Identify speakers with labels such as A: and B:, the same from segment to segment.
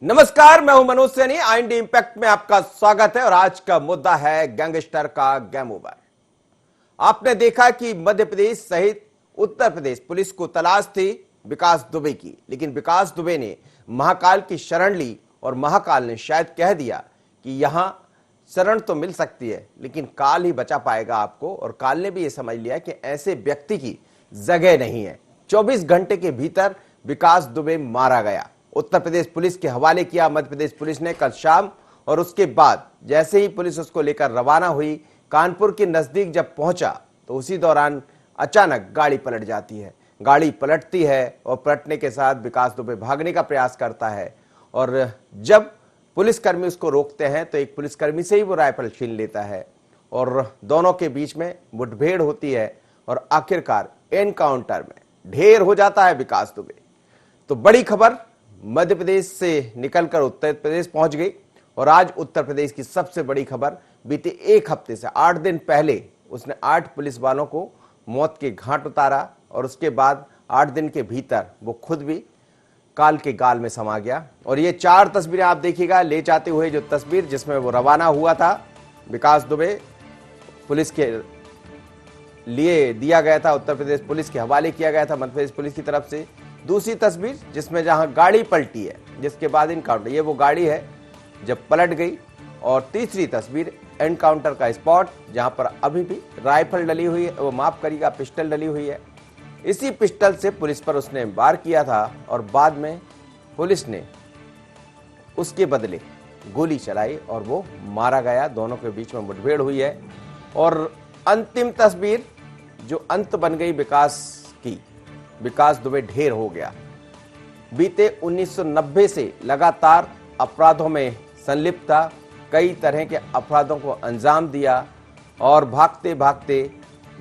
A: नमस्कार, मैं हूं मनोज सैनी। आईएनडी इंपैक्ट में आपका स्वागत है और आज का मुद्दा है गैंगस्टर का गेम ओवर। आपने देखा कि मध्य प्रदेश सहित उत्तर प्रदेश पुलिस को तलाश थी विकास दुबे की, लेकिन विकास दुबे ने महाकाल की शरण ली और महाकाल ने शायद कह दिया कि यहां शरण तो मिल सकती है लेकिन काल ही बचा पाएगा आपको। और काल ने भी यह समझ लिया कि ऐसे व्यक्ति की जगह नहीं है। 24 घंटे के भीतर विकास दुबे मारा गया। उत्तर प्रदेश पुलिस के हवाले किया मध्य प्रदेश पुलिस ने कल शाम, और उसके बाद जैसे ही पुलिस उसको लेकर रवाना हुई, कानपुर के नजदीक जब पहुंचा तो उसी दौरान अचानक गाड़ी पलट जाती है। गाड़ी पलटती है और पलटने के साथ विकास दुबे भागने का प्रयास करता है, और जब पुलिसकर्मी उसको रोकते हैं तो एक पुलिसकर्मी से ही वो राइफल छीन लेता है और दोनों के बीच में मुठभेड़ होती है और आखिरकार एनकाउंटर में ढेर हो जाता है विकास दुबे। तो बड़ी खबर मध्य प्रदेश से निकलकर उत्तर प्रदेश पहुंच गई और आज उत्तर प्रदेश की सबसे बड़ी खबर, बीते एक हफ्ते से 8 दिन पहले उसने 8 पुलिस वालों को मौत के घाट उतारा और उसके बाद 8 दिन के भीतर वो खुद भी काल के गाल में समा गया। और ये 4 तस्वीरें आप देखिएगा ले जाते हुए, जो तस्वीर जिसमें वो रवाना हुआ था विकास दुबे, पुलिस के लिए दिया गया था, उत्तर प्रदेश पुलिस के हवाले किया गया था मध्य प्रदेश पुलिस की तरफ से। दूसरी तस्वीर जिसमें जहां गाड़ी पलटी है, जिसके बाद इनकाउंटर, ये वो गाड़ी है जब पलट गई। और तीसरी तस्वीर एनकाउंटर का स्पॉट, जहां पर अभी भी राइफल डली हुई है, वो माफ करिएगा पिस्टल डली हुई है। इसी पिस्टल से पुलिस पर उसने वार किया था और बाद में पुलिस ने उसके बदले गोली चलाई और वो मारा गया। दोनों के बीच में मुठभेड़ हुई है। और अंतिम तस्वीर जो अंत बन गई विकास की, विकास दुबे ढेर हो गया। बीते 1990 से लगातार अपराधों में संलिप्त था, कई तरह के अपराधों को अंजाम दिया और भागते भागते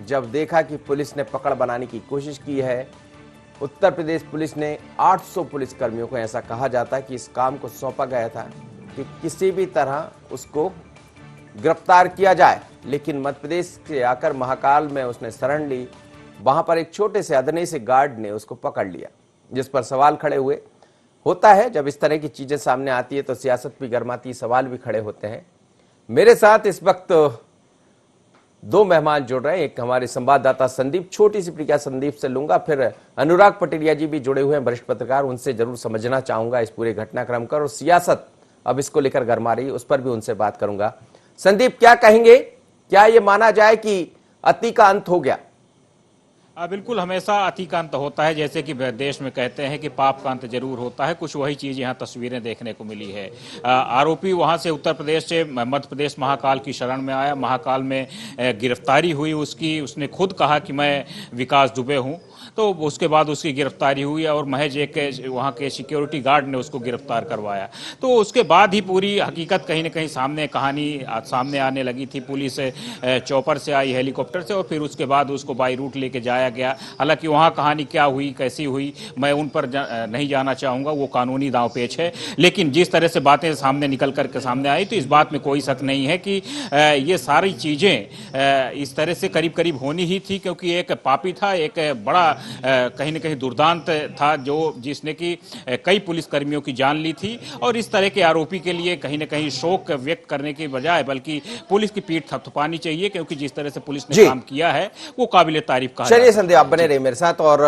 A: जब देखा कि पुलिस ने पकड़ बनाने की कोशिश की है, उत्तर प्रदेश पुलिस ने 800 पुलिसकर्मियों को, ऐसा कहा जाता है कि इस काम को सौंपा गया था कि किसी भी तरह उसको गिरफ्तार किया जाए। लेकिन मध्य प्रदेश से आकर महाकाल में उसने शरण ली। वहां पर एक छोटे से अदने से गार्ड ने उसको पकड़ लिया, जिस पर सवाल खड़े हुए। होता है जब इस तरह की चीजें सामने आती है तो सियासत भी गर्माती, सवाल भी खड़े होते हैं। मेरे साथ इस वक्त 2 मेहमान जुड़ रहे हैं। एक हमारे संवाददाता संदीप, छोटी सी प्रतिक्रिया संदीप से लूंगा, फिर अनुराग पटेलिया जी भी जुड़े हुए हैं, वरिष्ठ पत्रकार, उनसे जरूर समझना चाहूंगा इस पूरे घटनाक्रम का, और सियासत अब इसको लेकर गरमा रही है, उस पर भी उनसे बात करूंगा। संदीप, क्या कहेंगे, क्या ये माना जाए कि अति का अंत हो गया?
B: बिल्कुल, हमेशा अति का अंत होता है। जैसे कि देश में कहते हैं कि पाप का अंत जरूर होता है, कुछ वही चीज यहाँ तस्वीरें देखने को मिली है। आरोपी वहां से उत्तर प्रदेश से मध्य प्रदेश महाकाल की शरण में आया, महाकाल में गिरफ्तारी हुई उसकी। उसने खुद कहा कि मैं विकास दुबे हूं, तो उसके बाद उसकी गिरफ्तारी हुई और महज एक वहाँ के सिक्योरिटी गार्ड ने उसको गिरफ्तार करवाया। तो उसके बाद ही पूरी हकीकत कहीं ना कहीं कहानी सामने आने लगी थी। पुलिस चॉपर से आई, हेलीकॉप्टर से, और फिर उसके बाद उसको बाई रूट लेके जाया गया। हालांकि वहाँ कहानी क्या हुई, कैसी हुई, मैं उन पर नहीं जाना चाहूँगा, वो कानूनी दांव पेच है। लेकिन जिस तरह से बातें सामने निकल करके सामने आई, तो इस बात में कोई शक नहीं है कि ये सारी चीज़ें इस तरह से करीब करीब होनी ही थी, क्योंकि एक पापी था, एक बड़ा कहीं न कहीं दुर्दांत था जो जिसने कि कई पुलिसकर्मियों की जान ली थी। और इस तरह के आरोपी के लिए कहीं न कहीं शोक व्यक्त करने की बजाय बल्कि पुलिस की पीठ थपथपानी चाहिए, क्योंकि जिस तरह से पुलिस ने काम किया है वो काबिले तारीफ कहा।
A: चलिए संदीप, आप बने रहे मेरे साथ और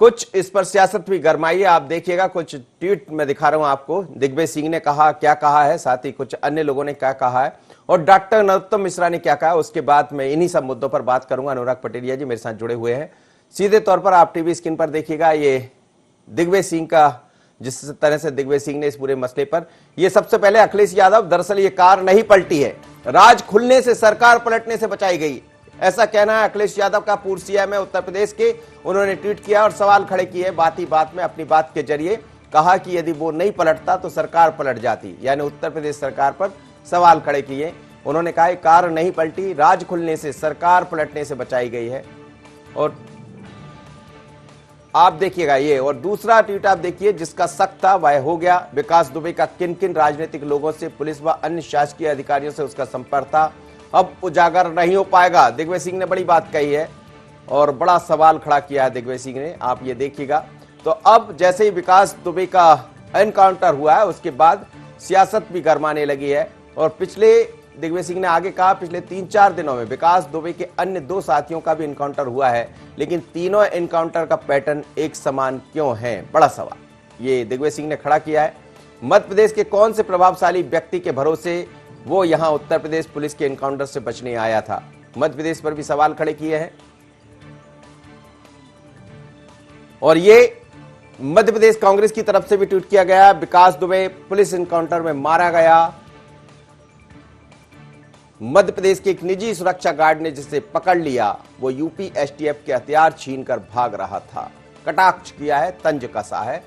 A: कुछ इस पर सियासत भी गरमाई है। आप देखिएगा, कुछ ट्वीट में दिखा रहा हूं आपको। दिग्विजय सिंह ने कहा, क्या कहा है, साथ ही कुछ अन्य लोगों ने क्या कहा है, और डॉक्टर नरोत्तम मिश्रा ने क्या कहा। उसके बाद मैं इन्हीं सब मुद्दों पर बात करूंगा। अनुराग पटेलिया जी मेरे साथ जुड़े हुए हैं। सीधे तौर पर आप टीवी स्क्रीन पर देखिएगा, ये दिग्विजय सिंह का, जिस तरह से दिग्विजय सिंह ने इस पूरे मसले पर, ये सबसे पहले अखिलेश यादव, दरअसल ये कार नहीं पलटी है, राज खुलने से सरकार पलटने से बचाई गई, ऐसा कहना है अखिलेश यादव का। पूर्व सीएम है उत्तर प्रदेश के, उन्होंने ट्वीट किया और सवाल खड़े किए। बात ही बात में अपनी बात के जरिए कहा कि यदि वो नहीं पलटता तो सरकार पलट जाती, यानी उत्तर प्रदेश सरकार पर सवाल खड़े किए। उन्होंने कहा कार नहीं पलटी, राज खुलने से सरकार पलटने से बचाई गई है। और आप देखिएगा ये, और दूसरा ट्वीट आप देखिए, जिसका शक था वह हो गया। विकास दुबे का किन किन राजनीतिक लोगों से, पुलिस व अन्य शासकीय अधिकारियों से उसका संपर्क था, अब उजागर नहीं हो पाएगा। दिग्विजय सिंह ने बड़ी बात कही है और बड़ा सवाल खड़ा किया है दिग्विजय सिंह ने, आप ये देखिएगा। तो अब जैसे ही विकास दुबे का एनकाउंटर हुआ है उसके बाद सियासत भी गरमाने लगी है। और पिछले दिग्विजय सिंह ने आगे कहा पिछले 3-4 दिनों में विकास दुबे के अन्य 2 साथियों का भी एनकाउंटर हुआ है, लेकिन तीनों एनकाउंटर का पैटर्न एक समान क्यों है, बड़ा सवाल ये दिग्विजय सिंह ने खड़ा किया है। मध्य प्रदेश के कौन से प्रभावशाली व्यक्ति के भरोसे वो यहां उत्तर प्रदेश पुलिस के एनकाउंटर से बचने आया था, मध्य प्रदेश पर भी सवाल खड़े किए हैं। और ये मध्य प्रदेश कांग्रेस की तरफ से भी ट्वीट किया गया, विकास दुबे पुलिस एनकाउंटर में मारा गया। मध्य प्रदेश के एक निजी सुरक्षा गार्ड ने जिसे पकड़ लिया वो यूपी एसटीएफ के हथियार छीनकर भाग रहा था। कटाक्ष किया है, तंज कसा है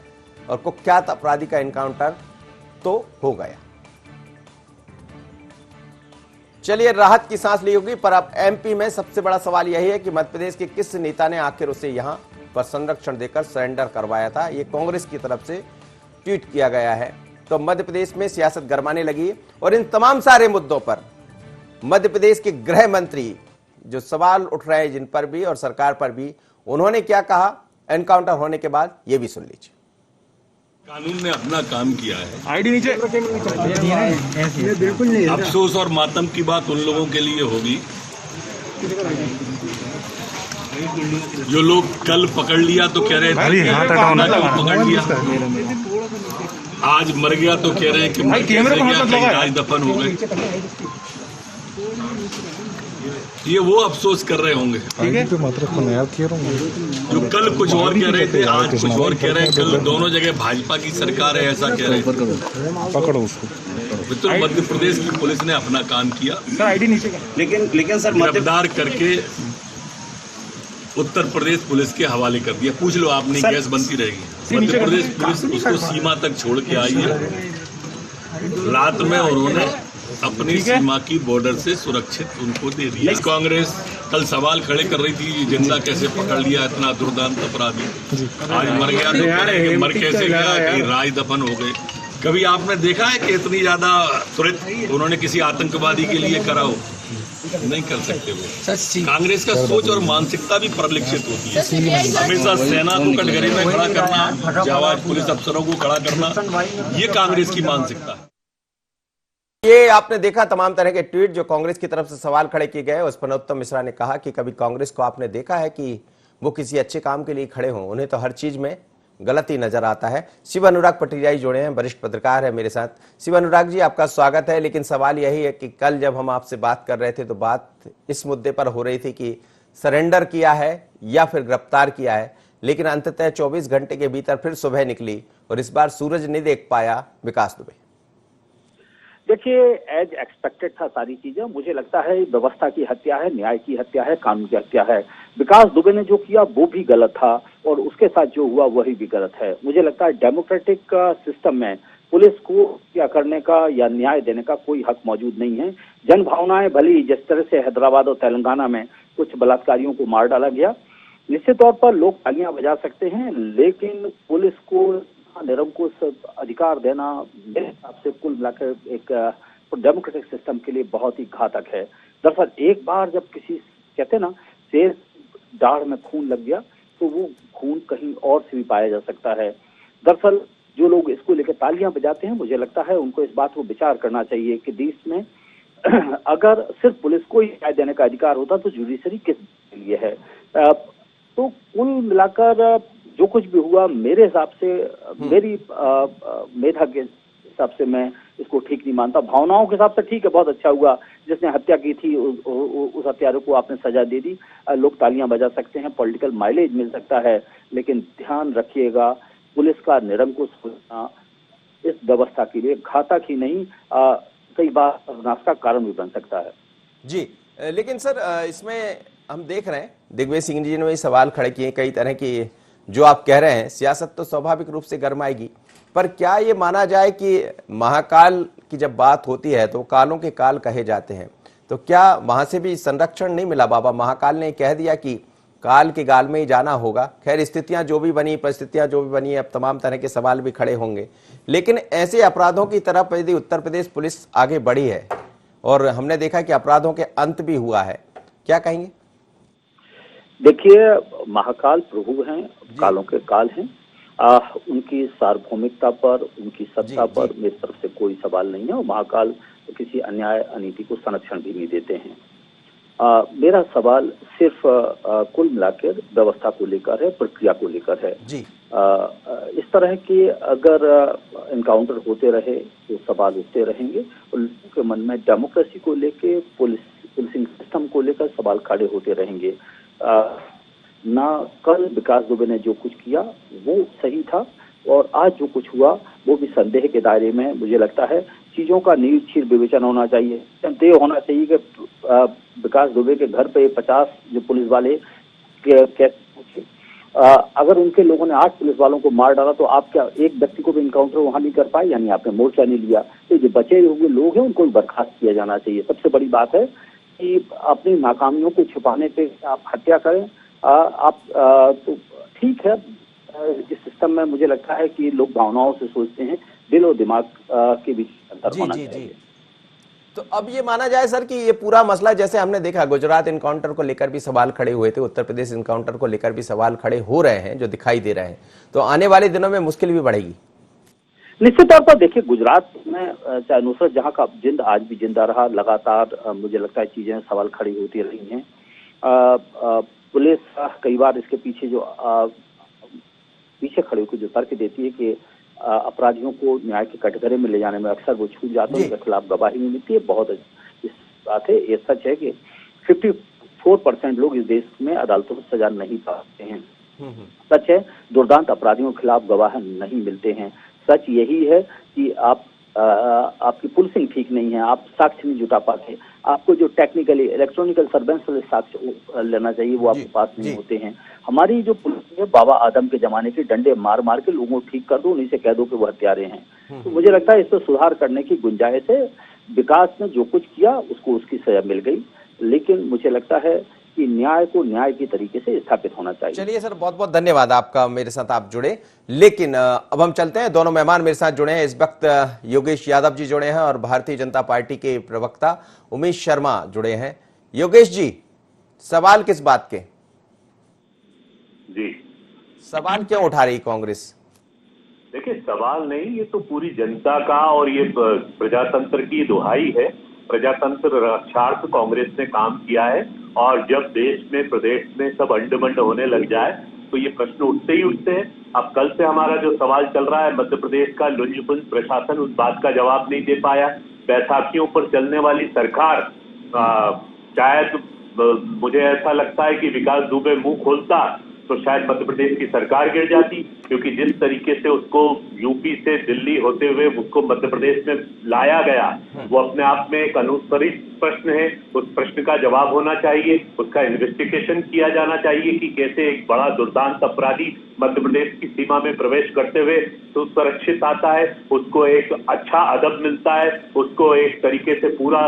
A: और कुख्यात अपराधी का एनकाउंटर तो हो गया। चलिए, राहत की सांस ली होगी, पर अब एमपी में सबसे बड़ा सवाल यही है कि मध्य प्रदेश के किस नेता ने आखिर उसे यहां पर संरक्षण देकर सरेंडर करवाया था। यह कांग्रेस की तरफ से ट्वीट किया गया है। तो मध्य प्रदेश में सियासत गरमाने लगी और इन तमाम सारे मुद्दों पर मध्य प्रदेश के गृह मंत्री जो सवाल उठ रहे हैं जिन पर भी और सरकार पर भी, उन्होंने क्या कहा एनकाउंटर होने के बाद, ये भी सुन लीजिए।
C: कानून ने अपना काम किया है।
D: आईडी नीचे बिल्कुल नहीं।
C: अफसोस और मातम की बात उन लोगों के लिए होगी जो लोग कल पकड़ लिया तो कह रहे थे पकड़ लिया, आज मर गया तो कह रहे हैं कि मर कैसे गया, कहीं राज दफन हो गए। ये वो अफसोस कर रहे होंगे जो कल कुछ और कह रहे थे, आज कुछ और कह रहे हैं। कल दोनों जगह भाजपा की सरकार है ऐसा कह रहे थे।
D: पकड़ो उसको।
C: तो मध्य प्रदेश की पुलिस ने अपना काम किया,
D: सर आईडी नीचे। लेकिन सर
C: गिरफ्तार करके उत्तर प्रदेश पुलिस के हवाले कर दिया। पूछ लो, आपने गैस बनती रहेगी। मध्य प्रदेश पुलिस उसको सीमा तक छोड़ के आई है रात में, और उन्होंने अपनी सीमा की बॉर्डर से सुरक्षित उनको दे दिया। कांग्रेस कल सवाल खड़े कर रही थी जिंदा कैसे पकड़ लिया इतना दुर्दांत अपराधी, आज मर गया तो मर कैसे गया, कहीं राज दफन हो गए। कभी आपने देखा है कि इतनी ज्यादा तुरंत उन्होंने किसी आतंकवादी के लिए करा हो? नहीं कर सकते वो। कांग्रेस का सोच और मानसिकता भी परिलक्षित होती है। हमेशा सेना को कटघरे में खड़ा करना, जाबाज पुलिस अफसरों को खड़ा करना, ये कांग्रेस की मानसिकता है।
A: ये आपने देखा तमाम तरह के ट्वीट जो कांग्रेस की तरफ से सवाल खड़े किए गए। उस पर नरोत्तम मिश्रा ने कहा कि कभी कांग्रेस को आपने देखा है कि वो किसी अच्छे काम के लिए खड़े हों? उन्हें तो हर चीज में गलती नजर आता है। शिव अनुराग पटियाई जुड़े हैं, वरिष्ठ पत्रकार है मेरे साथ। शिव अनुराग जी, आपका स्वागत है। लेकिन सवाल यही है कि कल जब हम आपसे बात कर रहे थे तो बात इस मुद्दे पर हो रही थी कि सरेंडर किया है या फिर गिरफ्तार किया है, लेकिन अंततः 24 घंटे के भीतर फिर सुबह निकली और इस बार सूरज नहीं देख पाया विकास दुबे।
E: देखिए, एज एक्सपेक्टेड था सारी चीजें। मुझे लगता है व्यवस्था की हत्या है, न्याय की हत्या है, कानून की हत्या है। विकास दुबे ने जो किया वो भी गलत था और उसके साथ जो हुआ वही भी गलत है। मुझे लगता है डेमोक्रेटिक सिस्टम में पुलिस को क्या करने का या न्याय देने का कोई हक मौजूद नहीं है। जन भावनाएं भली, जिस तरह से हैदराबाद और तेलंगाना में कुछ बलात्कारियों को मार डाला गया, निश्चित तौर पर लोग तालियां बजा सकते हैं, लेकिन पुलिस को निरंकुश अधिकार देना मेरे हिसाब से कुल मिलाकर एक डेमोक्रेटिक सिस्टम के लिए बहुत ही घातक है। दरअसल एक बार जब किसी, कहते हैं ना, शेर दाढ़ में खून लग गया तो वो खून कहीं और से भी पाया जा सकता है। दरअसल जो लोग इसको लेकर तालियां बजाते हैं, मुझे लगता है उनको इस बात को विचार करना चाहिए कि देश में अगर सिर्फ पुलिस को ही न्याय देने का अधिकार होता तो जुडिशरी किस लिए है। तो कुल मिलाकर जो कुछ भी हुआ, मेरे हिसाब से, मेरी मेधा के हिसाब से मैं इसको ठीक नहीं मानता। भावनाओं के हिसाब से ठीक है, बहुत अच्छा हुआ। जिसने हत्या की थी उस हत्यारे को आपने सजा दे दी, लोग तालियां बजा सकते हैं, पॉलिटिकल माइलेज मिल सकता है, लेकिन ध्यान रखिएगा पुलिस का निरंकुश होना इस व्यवस्था के लिए घातक ही नहीं, कई बार सर्वनाश का कारण भी बन सकता है।
A: जी, लेकिन सर इसमें हम देख रहे हैं दिग्विजय सिंह जी ने भी सवाल खड़े किए कई तरह की। जो आप कह रहे हैं सियासत तो स्वाभाविक रूप से गरमाएगी, पर क्या ये माना जाए कि महाकाल की जब बात होती है तो कालों के काल कहे जाते हैं, तो क्या वहां से भी संरक्षण नहीं मिला? बाबा महाकाल ने कह दिया कि काल के गाल में ही जाना होगा। खैर, स्थितियां जो भी बनी, परिस्थितियां जो भी बनी, अब तमाम तरह के सवाल भी खड़े होंगे, लेकिन ऐसे अपराधों की तरफ यदि उत्तर प्रदेश पुलिस आगे बढ़ी है और हमने देखा कि अपराधों के अंत भी हुआ है, क्या कहेंगे?
E: देखिए, महाकाल प्रभु हैं, कालों के काल हैं, उनकी सार्वभौमिकता पर, उनकी सत्ता
A: जी,
E: पर
A: जी।
E: मेरी तरफ से कोई सवाल नहीं है और महाकाल किसी अन्याय अनीति को संरक्षण भी नहीं देते हैं। मेरा सवाल सिर्फ कुल मिलाकर व्यवस्था को लेकर है, प्रक्रिया को लेकर है।
A: जी।
E: इस तरह के अगर एनकाउंटर होते रहे तो सवाल उठते रहेंगे और लोगों के मन में डेमोक्रेसी को लेकर, पुलिसिंग सिस्टम को लेकर सवाल खड़े होते रहेंगे। ना कल विकास दुबे ने जो कुछ किया वो सही था और आज जो कुछ हुआ वो भी संदेह के दायरे में। मुझे लगता है चीजों का निरीक्षण विवेचन होना चाहिए। तय होना चाहिए कि विकास दुबे के घर पे 50 जो पुलिस वाले अगर उनके लोगों ने 8 पुलिस वालों को मार डाला तो आप क्या एक व्यक्ति को भी इनकाउंटर वहां नहीं कर पाए? यानी आपने मोर्चा नहीं लिया। तो जो बचे हुए लोग हैं उनको बर्खास्त किया जाना चाहिए। सबसे बड़ी बात है कि अपनी नाकामियों को छिपाने पे आप हत्या करें। तो ठीक है, इस सिस्टम में मुझे लगता है कि लोग भावनाओं से सोचते हैं, दिल और दिमाग के बीच अंतर
A: जी
E: होना
A: जी
E: चाहिए।
A: जी। तो अब ये माना जाए सर कि ये पूरा मसला, जैसे हमने देखा गुजरात इनकाउंटर को लेकर भी सवाल खड़े हुए थे, उत्तर प्रदेश इनकाउंटर को लेकर भी सवाल खड़े हो रहे हैं जो दिखाई दे रहे हैं, तो आने वाले दिनों में मुश्किल भी बढ़ेगी।
E: निश्चित तौर पर देखिए, गुजरात में चाहे नुसरत जहां का जिंद आज भी जिंदा रहा, लगातार मुझे लगता है चीजें सवाल खड़ी होती रही हैं। पुलिस कई बार इसके पीछे जो पीछे खड़े होकर जो तर्क देती है कि अपराधियों को न्याय के कटघरे में ले जाने में अक्सर वो छूट जाते हैं, उनके खिलाफ गवाही नहीं मिलती है। बहुत इस बात है, ये सच है कि 54% लोग इस देश में अदालतों में सजा नहीं पाते हैं। सच है, दुर्दांत अपराधियों के खिलाफ गवाह नहीं मिलते हैं। सच यही है कि आपकी पुलिसिंग ठीक नहीं है, आप साक्ष्य नहीं जुटा पाते। आपको जो टेक्निकली इलेक्ट्रॉनिकल सर्वेलेंस साक्ष्य लेना चाहिए वो आपके पास नहीं होते हैं। हमारी जो पुलिस है, बाबा आदम के जमाने के डंडे मार मार के लोगों को ठीक कर दो, उन्हीं से कह दो कि वो हत्यारे हैं। तो मुझे लगता है इस पर सुधार करने की गुंजाइश है। विकास ने जो कुछ किया उसको उसकी सजा मिल गई, लेकिन मुझे लगता है कि न्याय को न्याय की तरीके से स्थापित होना चाहिए।
A: चलिए सर, बहुत बहुत धन्यवाद आपका, मेरे साथ आप जुड़े। लेकिन अब हम चलते हैं, दोनों मेहमान मेरे साथ जुड़े हैं इस वक्त। योगेश यादव जी जुड़े हैं और भारतीय जनता पार्टी के प्रवक्ता उमेश शर्मा जुड़े हैं। योगेश जी, सवाल किस बात के?
F: जी,
A: सवाल क्यों उठा रही कांग्रेस?
F: देखिए सवाल नहीं, ये तो पूरी जनता का और ये प्रजातंत्र की दुहाई है। प्रजातंत्र रक्षार्थ कांग्रेस ने काम किया है और जब देश में, प्रदेश में सब अंडमंड होने लग जाए तो ये प्रश्न उठते ही उठते हैं। अब कल से हमारा जो सवाल चल रहा है, मध्य प्रदेश का लुंजपुंज प्रशासन उस बात का जवाब नहीं दे पाया। बैसाखियों पर चलने वाली सरकार, शायद मुझे ऐसा लगता है कि विकास दुबे मुंह खोलता तो शायद मध्य प्रदेश की सरकार गिर जाती, क्योंकि जिस तरीके से उसको यूपी से दिल्ली होते हुए उसको मध्य प्रदेश में लाया गया, वो अपने आप में एक अनुत्तरित प्रश्न है। उस प्रश्न का जवाब होना चाहिए, उसका इन्वेस्टिगेशन किया जाना चाहिए कि कैसे एक बड़ा दुर्दांत अपराधी मध्य प्रदेश की सीमा में प्रवेश करते हुए तो सुरक्षित आता है, उसको एक अच्छा अदब मिलता है, उसको एक तरीके से पूरा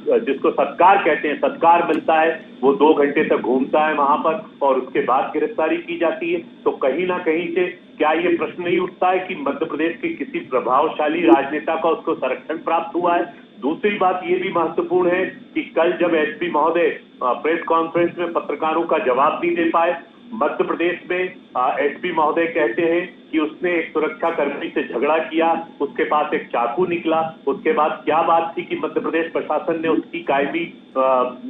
F: जिसको सत्कार कहते हैं सत्कार मिलता है। वो 2 घंटे तक घूमता है वहां पर और उसके बाद गिरफ्तारी की जाती है। तो कहीं ना कहीं से क्या ये प्रश्न नहीं उठता है कि मध्य प्रदेश के किसी प्रभावशाली राजनेता का उसको संरक्षण प्राप्त हुआ है? दूसरी बात ये भी महत्वपूर्ण है कि कल जब एसपी महोदय प्रेस कॉन्फ्रेंस में पत्रकारों का जवाब नहीं दे पाए, मध्य प्रदेश में एसपी महोदय कहते हैं कि उसने एक सुरक्षा कर्मी से झगड़ा किया, उसके पास एक चाकू निकला। उसके बाद क्या बात थी कि मध्य प्रदेश प्रशासन ने उसकी कायमी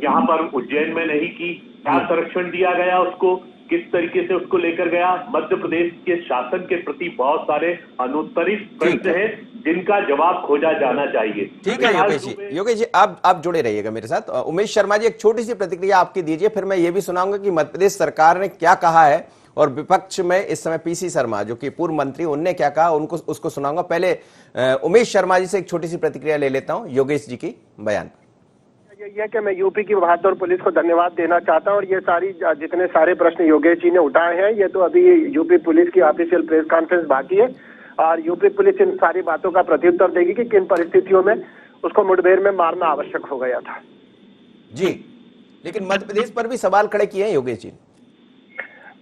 F: यहाँ पर उज्जैन में नहीं की? क्या संरक्षण दिया गया उसको? किस तरीके से उसको लेकर गया? मध्य प्रदेश के शासन के प्रति बहुत सारे अनुत्तरित प्रश्न हैं जिनका जवाब खोजा जाना चाहिए।
A: ठीक है योगेश जी। योगेश जी, आप जुड़े रहिएगा मेरे साथ। उमेश शर्मा जी, एक छोटी सी प्रतिक्रिया आपकी दीजिए, फिर मैं ये भी सुनाऊंगा कि मध्य प्रदेश सरकार ने क्या कहा है और विपक्ष में इस समय पीसी शर्मा जो कि पूर्व मंत्री, उनने क्या कहा, उनको उसको सुनाऊंगा। पहले उमेश शर्मा जी से एक छोटी सी प्रतिक्रिया ले लेता हूं योगेश जी की बयान।
G: यह कि मैं यूपी की बहादुर पुलिस को धन्यवाद देना चाहता हूं और ये जितने सारे प्रश्न योगेश जी ने उठाए हैं, ये तो अभी यूपी पुलिस की ऑफिशियल प्रेस कॉन्फ्रेंस बाकी है और यूपी पुलिस इन सारी बातों का प्रत्युत्तर देगी कि किन परिस्थितियों में उसको मुठभेड़ में मारना आवश्यक हो गया था।
A: जी, लेकिन मध्य प्रदेश पर भी सवाल खड़े किए हैं योगेश जी।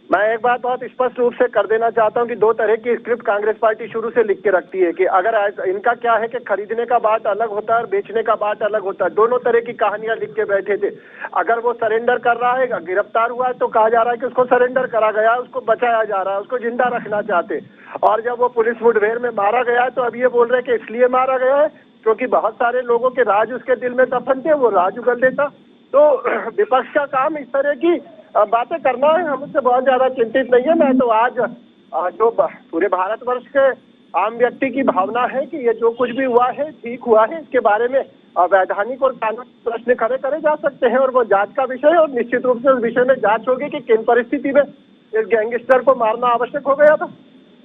G: मैं एक बात बहुत स्पष्ट रूप से कर देना चाहता हूं कि दो तरह की स्क्रिप्ट कांग्रेस पार्टी शुरू से लिख के रखती है कि अगर इनका क्या है कि खरीदने का बात अलग होता है और बेचने का बात अलग होता है। दोनों तरह की कहानियां लिख के बैठे थे। अगर वो सरेंडर कर रहा है, गिरफ्तार हुआ है, तो कहा जा रहा है कि उसको सरेंडर करा गया है, उसको बचाया जा रहा है, उसको जिंदा रखना चाहते। और जब वो पुलिस मुठभेड़ में मारा गया है तो अब ये बोल रहे हैं कि इसलिए मारा गया है क्योंकि बहुत सारे लोगों के राज उसके दिल में दफन थे, वो राज उगल देता। तो विपक्ष का काम इस तरह की बातें करना है, हम उससे बहुत ज्यादा चिंतित नहीं है। मैं तो आज जो पूरे भारतवर्ष के आम व्यक्ति की भावना है कि ये जो कुछ भी हुआ है ठीक हुआ है, इसके बारे में वैधानिक और कानूनी प्रश्न खड़े करे जा सकते हैं और वो जांच का विषय है। और निश्चित रूप से उस विषय में जांच होगी कि किन परिस्थिति में इस गैंगस्टर को मारना आवश्यक हो गया था।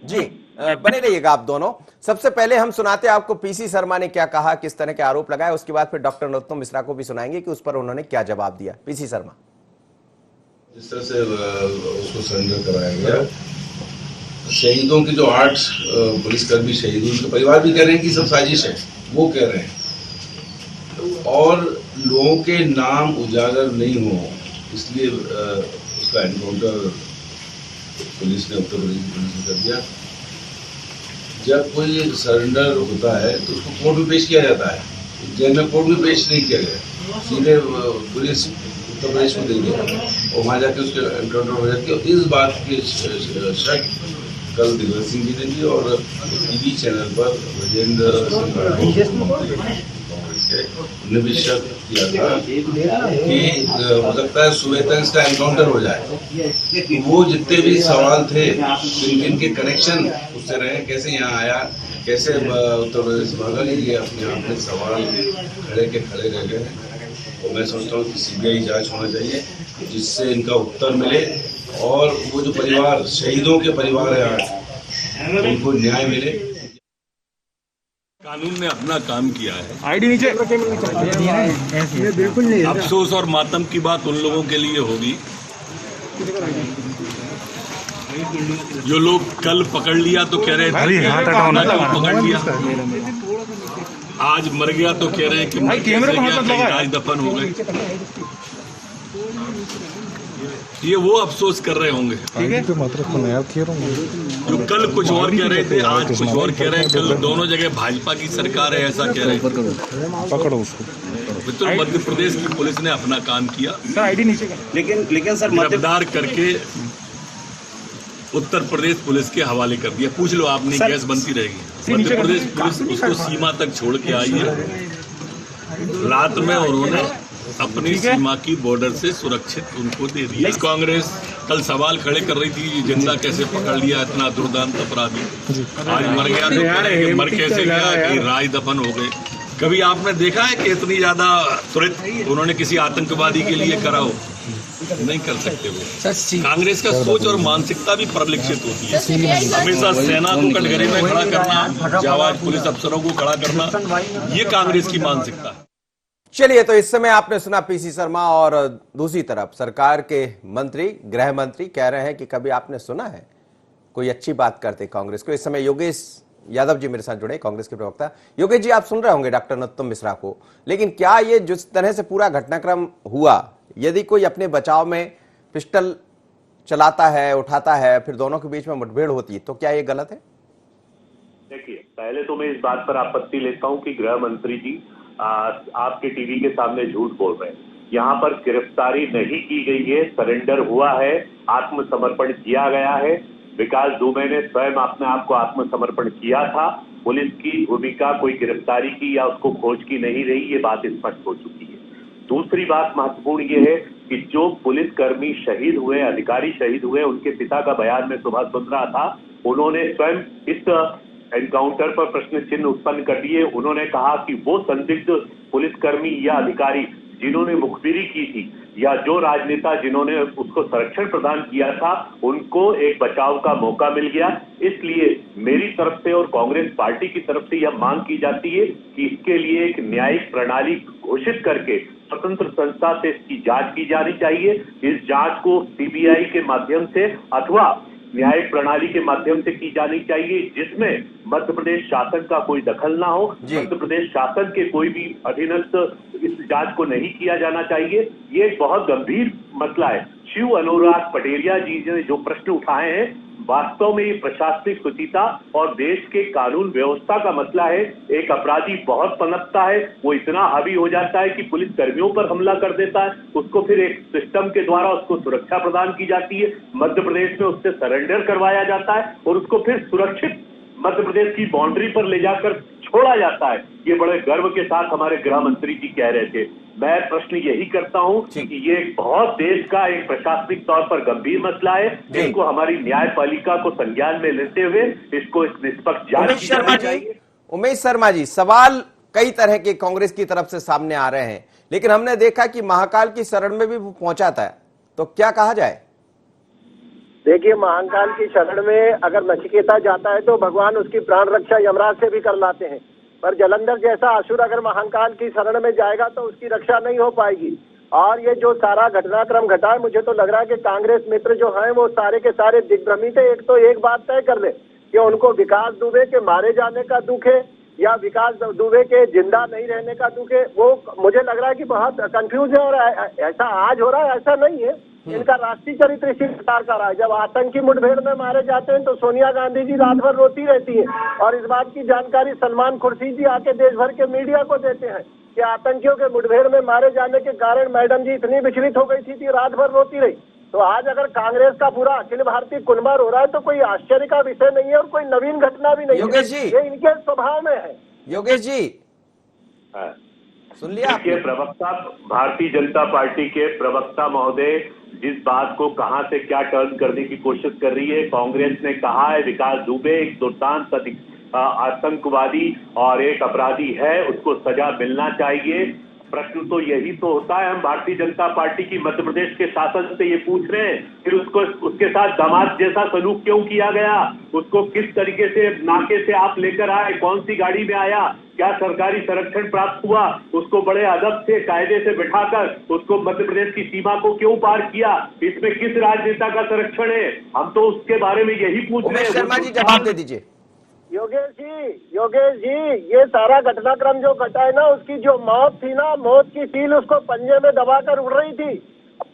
A: जी बने रहिएगा आप दोनों। सबसे पहले हम सुनाते हैं आपको पीसी शर्मा ने क्या कहा, किस तरह के आरोप लगाए, उसके बाद फिर डॉक्टर नरोत्तम मिश्रा को भी सुनाएंगे कि उस पर उन्होंने क्या जवाब दिया। पीसी शर्मा।
H: जिस तरह से उसको सरेंडर कराया गया, शहीदों के जो 8 पुलिसकर्मी शहीद, उनके परिवार भी कह रहे हैं कि सब साजिश है, वो कह रहे हैं, और लोगों के नाम उजागर नहीं हो इसलिए उसका एनकाउंटर पुलिस ने, उत्तर प्रदेश पुलिस ने कर दिया। जब कोई सरेंडर होता है तो उसको कोर्ट में पेश किया जाता है, जेल में कोर्ट में पेश नहीं किया गया, सीधे पुलिस उत्तर प्रदेश में दे दिया और वहाँ जाके उसके एनकाउंटर हो जाती है। और इस बात की शक कल दिग्विजय सिंह जी ने दी और टीवी चैनल पर विजेंद्र सिंह कांग्रेस के, उन्होंने भी शक किया था कि हो सकता है सुबह तक इसका एनकाउंटर हो जाए। वो जितने भी सवाल थे, जिनके कनेक्शन उससे रहे, कैसे यहाँ आया, कैसे उत्तर प्रदेश भागा, ये अपने आप में सवाल खड़े के खड़े रह गए। और मैं समझता हूँ कि सीबीआई जांच होना चाहिए जिससे इनका उत्तर मिले और वो जो परिवार, शहीदों के परिवार है आज, उनको न्याय मिले।
C: कानून ने अपना काम किया है।
I: आईडी नीचे बिल्कुल नहीं।
C: अफसोस और मातम की बात उन लोगों के लिए होगी जो लोग कल पकड़ लिया तो कह रहे थे पकड़ लिया, आज मर गया तो कह रहे हैं कि राज दफन हो गए। ये वो अफसोस कर रहे होंगे जो कल कुछ और कह रहे थे, आज कुछ और कह रहे हैं। कल दोनों जगह भाजपा की सरकार है ऐसा कह रहे हैं।
I: पकड़ो उसको।
C: मित्रों, मध्य प्रदेश की पुलिस ने अपना काम किया,
D: लेकिन सर
C: गिरफ्तार करके उत्तर प्रदेश पुलिस के हवाले कर दिया। पूछ लो आपने, गैस बनती रहेगी। मध्य प्रदेश पुलिस उसको सीमा तक छोड़ के आई है। रात में उन्होंने अपनी सीमा की बॉर्डर से सुरक्षित उनको दे दिया। कांग्रेस कल सवाल खड़े कर रही थी, जिंदा कैसे पकड़ लिया इतना दुर्दांत अपराधी, आज मर गया तो कह रहे हैं कि मर कैसे गया, कि राज दफन हो गए। कभी आपने देखा है कि इतनी ज्यादा त्वरित उन्होंने किसी आतंकवादी के लिए करा हो? नहीं कर सकते वो। कांग्रेस का सोच और मानसिकता भी परिलक्षित होती है। हमेशा सेना को कटघरे में खड़ा करना, जाबाज पुलिस अफसरों को खड़ा करना, ये कांग्रेस की मानसिकता है।
A: चलिए, तो इस समय आपने सुना पीसी शर्मा, और दूसरी तरफ सरकार के मंत्री, गृह मंत्री कह रहे हैं कि कभी आपने सुना है कोई अच्छी बात करते कांग्रेस को। इस समय योगेश यादव जी मेरे साथ जुड़े, कांग्रेस के प्रवक्ता। योगेश जी, आप सुन रहे होंगे डॉक्टर नरोत्तम मिश्रा को, लेकिन क्या ये जिस तरह से पूरा घटनाक्रम हुआ, यदि कोई अपने बचाव में पिस्टल चलाता है, उठाता है, फिर दोनों के बीच में मुठभेड़ होती है, तो क्या ये गलत है?
F: देखिए, पहले तो मैं इस बात पर आपत्ति लेता हूं कि गृह मंत्री जी आपके टीवी के सामने झूठ बोल रहे हैं। यहाँ पर गिरफ्तारी नहीं की गई है, सरेंडर हुआ है, आत्मसमर्पण किया गया है। विकास दुबे ने स्वयं अपने आप को आत्मसमर्पण किया था। पुलिस की भूमिका कोई गिरफ्तारी की या उसको खोज की नहीं रही, ये बात स्पष्ट हो चुकी है। दूसरी बात महत्वपूर्ण ये है कि जो पुलिसकर्मी शहीद हुए, अधिकारी शहीद हुए, उनके पिता का बयान में सुबह सुन रहा था। उन्होंने स्वयं इस एनकाउंटर पर प्रश्न चिन्ह उत्पन्न कर दिए। उन्होंने कहा कि वो संदिग्ध पुलिसकर्मी या अधिकारी जिन्होंने मुखबिरी की थी या जो राजनेता जिन्होंने उसको संरक्षण प्रदान किया था, उनको एक बचाव का मौका मिल गया। इसलिए मेरी तरफ से और कांग्रेस पार्टी की तरफ से यह मांग की जाती है कि इसके लिए एक न्यायिक प्रणाली घोषित करके स्वतंत्र संस्था से इसकी जांच की जानी चाहिए। इस जांच को सीबीआई के माध्यम से अथवा न्यायिक प्रणाली के माध्यम से की जानी चाहिए, जिसमें मध्य प्रदेश शासन का कोई दखल ना हो, मध्य प्रदेश शासन के कोई भी अधीनस्थ इस जांच को नहीं किया जाना चाहिए। ये एक बहुत गंभीर मसला है। शिव अनुराग पटेरिया जी ने जो प्रश्न उठाए हैं, वास्तव में ये प्रशासनिक शुचिता और देश के कानून व्यवस्था का मसला है। एक अपराधी बहुत पनपता है, वो इतना हावी हो जाता है कि पुलिस कर्मियों पर हमला कर देता है, उसको फिर एक सिस्टम के द्वारा उसको सुरक्षा प्रदान की जाती है, मध्य प्रदेश में उससे सरेंडर करवाया जाता है और उसको फिर सुरक्षित मध्य प्रदेश की बाउंड्री पर ले जाकर छोड़ा जाता है। ये बड़े गर्व के साथ हमारे गृह मंत्री जी कह रहे थे। मैं प्रश्न यही करता हूं कि ये बहुत देश का एक प्रशासनिक तौर पर गंभीर मसला है, जिसको हमारी न्यायपालिका को संज्ञान में लेते हुए इसको इस निष्पक्ष जांच की जानी चाहिए।
A: उमेश शर्मा जी, सवाल कई तरह के कांग्रेस की तरफ से सामने आ रहे हैं, लेकिन हमने देखा कि महाकाल की शरण में भी वो पहुंचा था, तो क्या कहा जाए?
G: देखिए, महाकाल की शरण में अगर नचिकेता जाता है तो भगवान उसकी प्राण रक्षा यमराज से भी कर लाते हैं, पर जलंधर जैसा असुर अगर महाकाल की शरण में जाएगा तो उसकी रक्षा नहीं हो पाएगी। और ये जो सारा घटनाक्रम घटा है, मुझे तो लग रहा है कि कांग्रेस मित्र जो हैं वो सारे के सारे दिग्भ्रमित है। एक तो एक बात तय कर ले कि उनको विकास दुबे के मारे जाने का दुख है या विकास दुबे के जिंदा नहीं रहने का दुख है। वो मुझे लग रहा है कि बहुत कंफ्यूज है और ऐसा आज हो रहा है, ऐसा नहीं है। इनका राष्ट्रीय चरित्र इसी प्रकार का रहा है। जब आतंकी मुठभेड़ में मारे जाते हैं तो सोनिया गांधी जी रात भर रोती रहती है और इस बात की जानकारी सलमान खुर्शीद जी आके देश भर के मीडिया को देते हैं कि आतंकियों के मुठभेड़ में मारे जाने के कारण मैडम जी इतनी विचलित हो गई थी रात भर रोती रही। तो आज अगर कांग्रेस का पूरा अखिल भारतीय कुनबार हो रहा है तो कोई आश्चर्य का विषय नहीं है और कोई नवीन घटना भी नहीं है।
A: योगेश जी,
G: ये इनके स्वभाव में है।
A: योगेश जी, सुन लिया
F: के प्रवक्ता, भारतीय जनता पार्टी के प्रवक्ता महोदय जिस बात को कहां से क्या टर्न करने की कोशिश कर रही है, कांग्रेस ने कहा है विकास दुबे एक दुर्दांत आतंकवादी और एक अपराधी है, उसको सजा मिलना चाहिए। प्रश्न तो यही तो होता है, हम भारतीय जनता पार्टी की मध्य प्रदेश के शासन से ये पूछ रहे हैं, फिर उसको उसके साथ दामाद जैसा सलूक क्यों किया गया? उसको किस तरीके से नाके से आप लेकर आए, कौन सी गाड़ी में आया, क्या सरकारी संरक्षण प्राप्त हुआ, उसको बड़े अदब से कायदे से बिठाकर उसको मध्य प्रदेश की सीमा को क्यों पार किया, इसमें किस राजनेता का संरक्षण है? हम तो उसके बारे में यही पूछ रहे हैं।
A: शर्मा जी, जवाब दे दीजिए।
G: योगेश जी, ये सारा घटनाक्रम जो घटा है ना, उसकी जो मौत थी ना, मौत की सील उसको पंजे में दबाकर उड़ रही थी।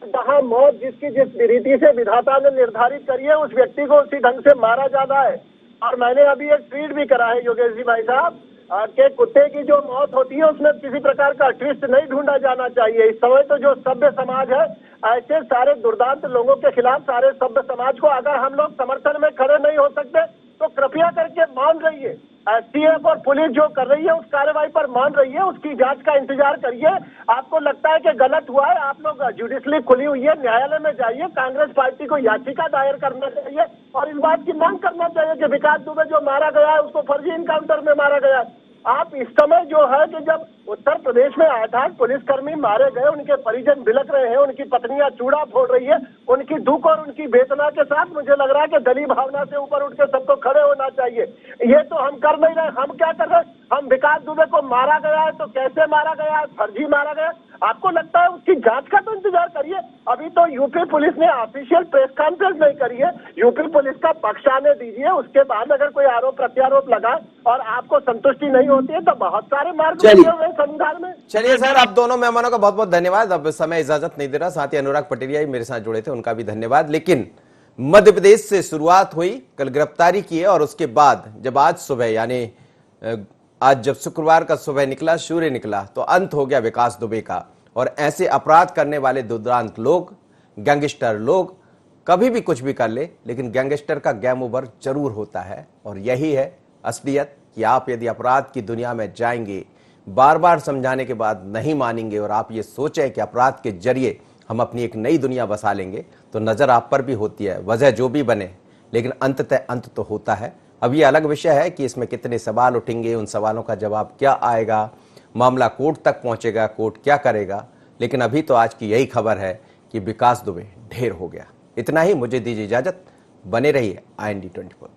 G: जहाँ मौत जिसकी जिस रीति से विधाता ने निर्धारित करी है, उस व्यक्ति को उसी ढंग से मारा जाना है। और मैंने अभी एक ट्वीट भी करा है योगेश जी भाई साहब के कुत्ते की जो मौत होती है उसमें किसी प्रकार का ट्विस्ट नहीं ढूंढा जाना चाहिए। इस समय तो जो सभ्य समाज है, ऐसे सारे दुर्दांत लोगों के खिलाफ सारे सभ्य समाज को अगर हम लोग समर्थन में खड़े नहीं हो सकते तो कृपया करके मान रहिए। एसटीएफ और पुलिस जो कर रही है उस कार्रवाई पर मान रही है, उसकी जांच का इंतजार करिए। आपको लगता है कि गलत हुआ है, आप लोग जुडिशली खुली हुई है, न्यायालय में जाइए, कांग्रेस पार्टी को याचिका दायर करना चाहिए और इस बात की मांग करना चाहिए कि विकास दुबे जो मारा गया है उसको फर्जी इनकाउंटर में मारा गया है। आप इस समय जो है कि जब उत्तर प्रदेश में 8 पुलिसकर्मी मारे गए, उनके परिजन बिलक रहे हैं, उनकी पत्नियां चूड़ा फोड़ रही है, उनकी दुख और उनकी वेदना के साथ मुझे लग रहा है कि दलीय भावना से ऊपर उठ के सबको खड़े होना चाहिए। ये तो हम कर नहीं रहे। हम क्या कर रहे हैं? हम विकास दुबे को मारा गया है तो कैसे मारा गया है, फर्जी मारा गया, आपको लगता है उसकी जांच का तो इंतजार करिए। अभी तो यूपी पुलिस ने ऑफिशियल प्रेस कॉन्फ्रेंस नहीं करी है, यूपी पुलिस का पक्ष आने दीजिए, उसके बाद अगर कोई आरोप प्रत्यारोप लगा और आपको संतुष्टि नहीं होती है तो बहुत सारे मार्ग हुए संविधान में।
A: चलिए सर, आप दोनों मेहमानों का बहुत बहुत धन्यवाद। अब समय इजाजत नहीं दे रहा, साथ ही अनुराग पटेरिया मेरे साथ जुड़े थे, उनका भी धन्यवाद। लेकिन मध्य प्रदेश से शुरुआत हुई, कल गिरफ्तारी की है और उसके बाद जब आज सुबह यानी आज जब शुक्रवार का सुबह निकला, सूर्य निकला, तो अंत हो गया विकास दुबे का। और ऐसे अपराध करने वाले दुर्दांत लोग, गैंगस्टर लोग कभी भी कुछ भी कर ले, लेकिन गैंगस्टर का गेम ओवर जरूर होता है। और यही है असलियत कि आप यदि अपराध की दुनिया में जाएंगे, बार बार समझाने के बाद नहीं मानेंगे और आप ये सोचें कि अपराध के जरिए हम अपनी एक नई दुनिया बसा लेंगे, तो नजर आप पर भी होती है। वजह जो भी बने, लेकिन अंततः अंत तो होता है। अब ये अलग विषय है कि इसमें कितने सवाल उठेंगे, उन सवालों का जवाब क्या आएगा, मामला कोर्ट तक पहुंचेगा, कोर्ट क्या करेगा। लेकिन अभी तो आज की यही खबर है कि विकास दुबे ढेर हो गया। इतना ही, मुझे दीजिए इजाजत। बने रहिए IND 24।